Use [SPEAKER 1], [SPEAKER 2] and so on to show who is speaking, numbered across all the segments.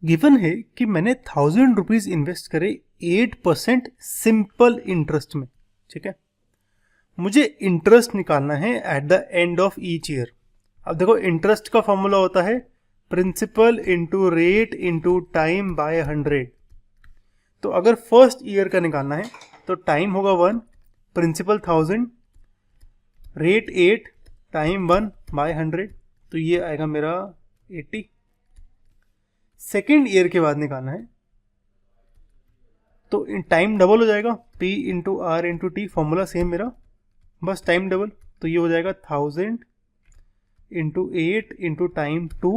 [SPEAKER 1] Given है कि मैंने 1000 रुपीज इन्वेस्ट करे 8% सिंपल इंटरेस्ट में, ठीक है। मुझे इंटरेस्ट निकालना है at the end of each year. अब देखो इंटरेस्ट का फॉर्मूला होता है principal into rate into time by 100। तो अगर फर्स्ट ईयर का निकालना है तो टाइम होगा 1, प्रिंसिपल 1000, रेट 8, टाइम 1 बाय 100, तो ये आएगा मेरा 80। सेकेंड ईयर के बाद निकालना है तो टाइम डबल हो जाएगा, P into R into T, formula same मेरा, बस टाइम डबल, तो ये हो जाएगा 1000 into 8 into time 2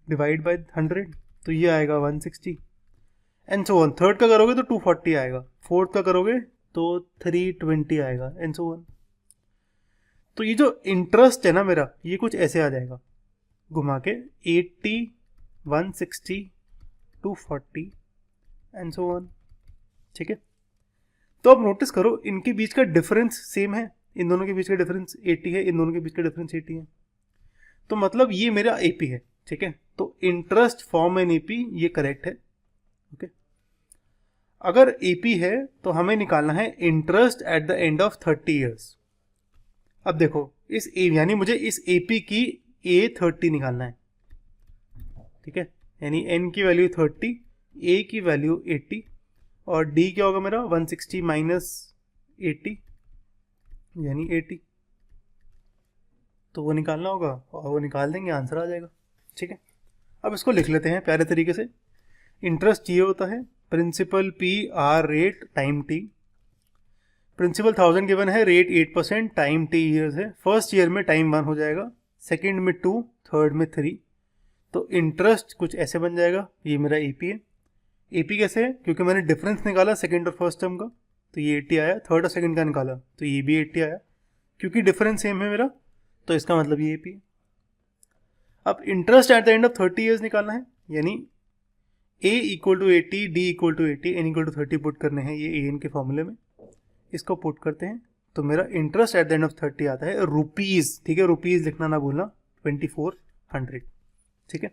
[SPEAKER 1] divide by 100, तो ये आएगा 160 एंड सो वन। थर्ड का करोगे तो 240 आएगा, फोर्थ का करोगे तो 320 आएगा एंड सो वन। तो ये जो इंटरेस्ट है ना मेरा, ये कुछ ऐसे आ जाएगा घुमा के 80, 160, 240 एंड सो वन, ठीक है। तो अब नोटिस करो इनके बीच का डिफरेंस सेम है, इन दोनों के बीच का डिफरेंस 80 है, इन दोनों के बीच का डिफरेंस 80 है, तो मतलब ये मेरा एपी है, ठीक है। तो इंटरेस्ट फॉर्म एन एपी, ये करेक्ट है, ओके। अगर एपी है तो हमें निकालना है interest at the end of 30 years. अब देखो इस यानी मुझे इस एपी की A30 निकालना है, ठीक है, यानी n की वैल्यू 30, a की वैल्यू 80 और d क्या होगा मेरा 160 माइनस 80 यानी 80, तो वो निकालना होगा और वो निकाल देंगे, आंसर आ जाएगा, ठीक है। अब इसको लिख लेते हैं प्यारे तरीके से। इंटरेस्ट ये होता है principal P R rate time T। Principal 1000 given है, रेट 8%, टाइम T ईयर्स है। फर्स्ट ईयर में टाइम 1 हो जाएगा, सेकेंड में 2, थर्ड में 3, तो इंटरेस्ट कुछ ऐसे बन जाएगा। ये मेरा एपी है। एपी कैसे है, क्योंकि मैंने डिफरेंस निकाला सेकेंड और फर्स्ट टर्म का, तो ये 80 आया। थर्ड और सेकेंड का निकाला तो ये भी 80 आया, क्योंकि डिफरेंस सेम है मेरा, तो इसका मतलब ये एपी है। अब interest at the end of 30 years निकालना है, यानी a equal to 80, d equal to 80, n equal to 30 put करने हैं ये an के फॉर्मूले में। इसको पुट करते हैं तो मेरा interest at the end of 30 आता है रुपीज़, ठीक है, रुपीज़ लिखना ना भूलना, 2400, ठीक है।